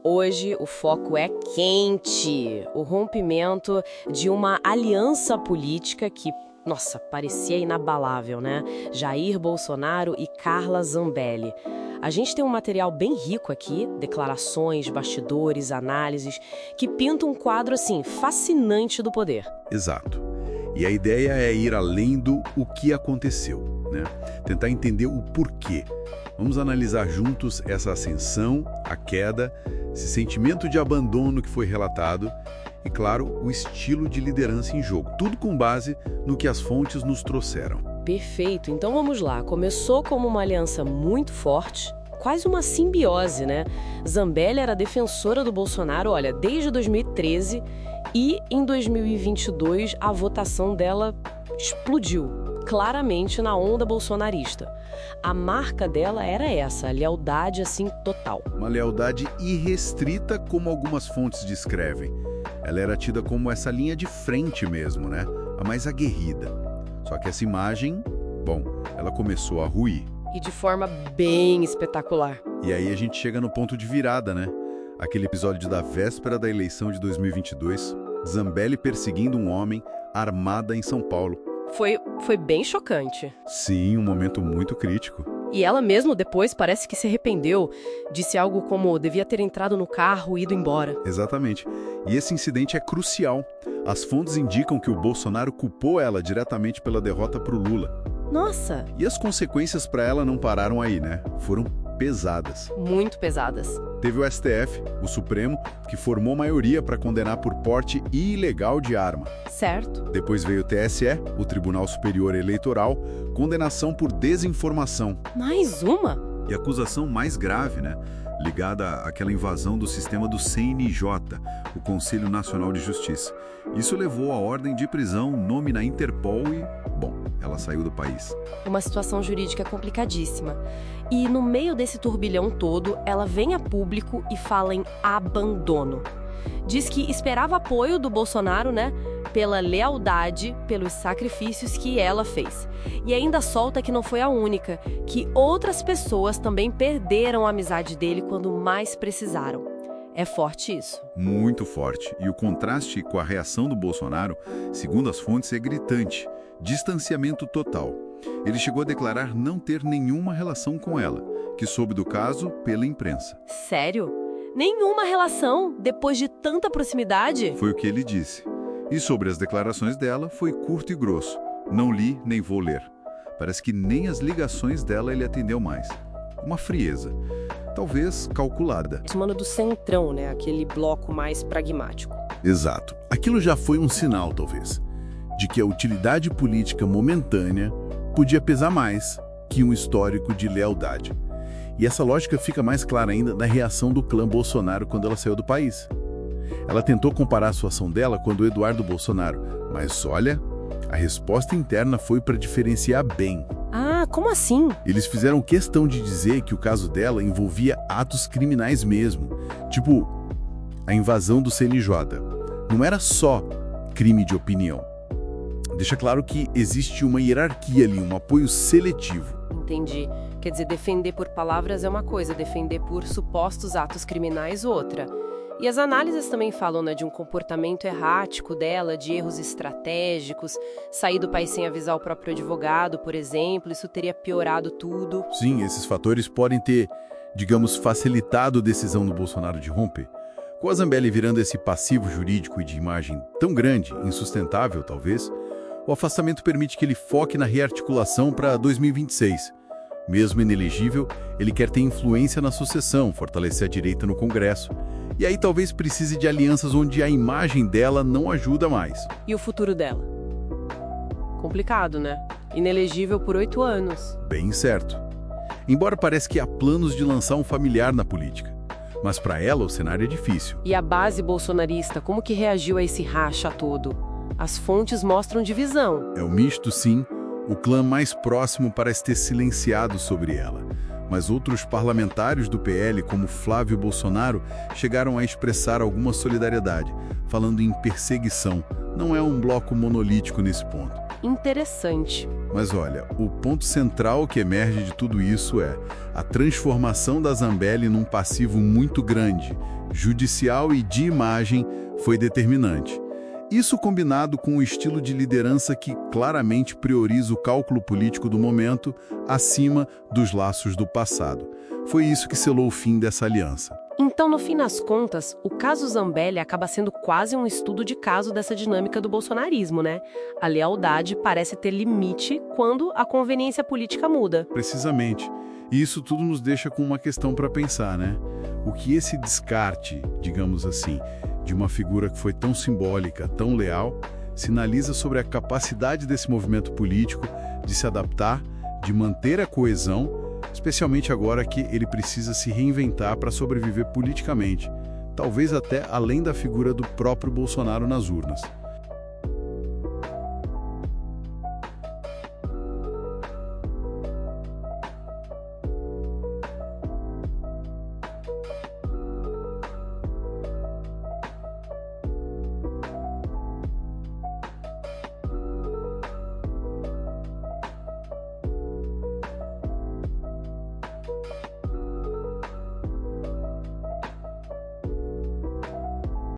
Hoje o foco é quente, o rompimento de uma aliança política que, nossa, parecia inabalável, né? Jair Bolsonaro e Carla Zambelli. A gente tem um material bem rico aqui, declarações, bastidores, análises, que pintam um quadro, assim, fascinante do poder. Exato. E a ideia é ir além do o que aconteceu, né? Tentar entender o porquê. Vamos analisar juntos essa ascensão, a queda, esse sentimento de abandono que foi relatado e, claro, o estilo de liderança em jogo. Tudo com base no que as fontes nos trouxeram. Perfeito, então vamos lá. Começou como uma aliança muito forte, quase uma simbiose, né? Zambelli era defensora do Bolsonaro, olha, desde 2013 e em 2022 a votação dela explodiu, claramente na onda bolsonarista. A marca dela era essa, a lealdade assim total. Uma lealdade irrestrita, como algumas fontes descrevem. Ela era tida como essa linha de frente mesmo, né? A mais aguerrida. Só que essa imagem, bom, ela começou a ruir. E de forma bem espetacular. E aí a gente chega no ponto de virada, né? Aquele episódio da véspera da eleição de 2022, Zambelli perseguindo um homem armada em São Paulo. Foi bem chocante. Sim, um momento muito crítico. E ela mesmo depois parece que se arrependeu, disse algo como devia ter entrado no carro e ido embora. Exatamente. E esse incidente é crucial. As fontes indicam que o Bolsonaro culpou ela diretamente pela derrota para o Lula. Nossa! E as consequências para ela não pararam aí, né? Foram pesadas. Muito pesadas. Teve o STF, o Supremo, que formou maioria para condenar por porte ilegal de arma. Certo. Depois veio o TSE, o Tribunal Superior Eleitoral, condenação por desinformação. Mais uma? E a acusação mais grave, né? Ligada àquela invasão do sistema do CNJ, o Conselho Nacional de Justiça. Isso levou à ordem de prisão, nome na Interpol e, bom, ela saiu do país. Uma situação jurídica complicadíssima. E no meio desse turbilhão todo, ela vem a público e fala em abandono. Diz que esperava apoio do Bolsonaro, né? Pela lealdade, pelos sacrifícios que ela fez. E ainda solta que não foi a única, que outras pessoas também perderam a amizade dele quando mais precisaram. É forte isso. Muito forte. E o contraste com a reação do Bolsonaro, segundo as fontes, é gritante. Distanciamento total. Ele chegou a declarar não ter nenhuma relação com ela, que soube do caso pela imprensa. Sério? Nenhuma relação depois de tanta proximidade? Foi o que ele disse. E sobre as declarações dela, foi curto e grosso. Não li, nem vou ler. Parece que nem as ligações dela ele atendeu mais. Uma frieza. Talvez calculada. Chamando do centrão, né? Aquele bloco mais pragmático. Exato. Aquilo já foi um sinal, talvez, de que a utilidade política momentânea podia pesar mais que um histórico de lealdade. E essa lógica fica mais clara ainda na reação do clã Bolsonaro quando ela saiu do país. Ela tentou comparar a situação dela com a do Eduardo Bolsonaro, mas olha, a resposta interna foi para diferenciar bem. Ah, como assim? Eles fizeram questão de dizer que o caso dela envolvia atos criminais mesmo, tipo a invasão do CNJ. Não era só crime de opinião. Deixa claro que existe uma hierarquia ali, um apoio seletivo. Entendi. Quer dizer, defender por palavras é uma coisa, defender por supostos atos criminais outra. E as análises também falam, né, de um comportamento errático dela, de erros estratégicos, sair do país sem avisar o próprio advogado, por exemplo, isso teria piorado tudo. Sim, esses fatores podem ter, digamos, facilitado a decisão do Bolsonaro de romper. Com a Zambelli virando esse passivo jurídico e de imagem tão grande, insustentável talvez, o afastamento permite que ele foque na rearticulação para 2026. Mesmo inelegível, ele quer ter influência na sucessão, fortalecer a direita no Congresso. E aí talvez precise de alianças onde a imagem dela não ajuda mais. E o futuro dela? Complicado, né? Inelegível por 8 anos. Bem certo. Embora pareça que há planos de lançar um familiar na política. Mas para ela o cenário é difícil. E a base bolsonarista, como que reagiu a esse racha todo? As fontes mostram divisão. É o misto, sim. O clã mais próximo parece ter silenciado sobre ela. Mas outros parlamentares do PL, como Flávio Bolsonaro, chegaram a expressar alguma solidariedade, falando em perseguição. Não é um bloco monolítico nesse ponto. Interessante. Mas olha, o ponto central que emerge de tudo isso é a transformação da Zambelli num passivo muito grande, judicial e de imagem, foi determinante. Isso combinado com um estilo de liderança que claramente prioriza o cálculo político do momento acima dos laços do passado. Foi isso que selou o fim dessa aliança. Então, no fim das contas, o caso Zambelli acaba sendo quase um estudo de caso dessa dinâmica do bolsonarismo, né? A lealdade parece ter limite quando a conveniência política muda. Precisamente. E isso tudo nos deixa com uma questão para pensar, né? O que esse descarte, digamos assim, de uma figura que foi tão simbólica, tão leal, sinaliza sobre a capacidade desse movimento político de se adaptar, de manter a coesão, especialmente agora que ele precisa se reinventar para sobreviver politicamente, talvez até além da figura do próprio Bolsonaro nas urnas.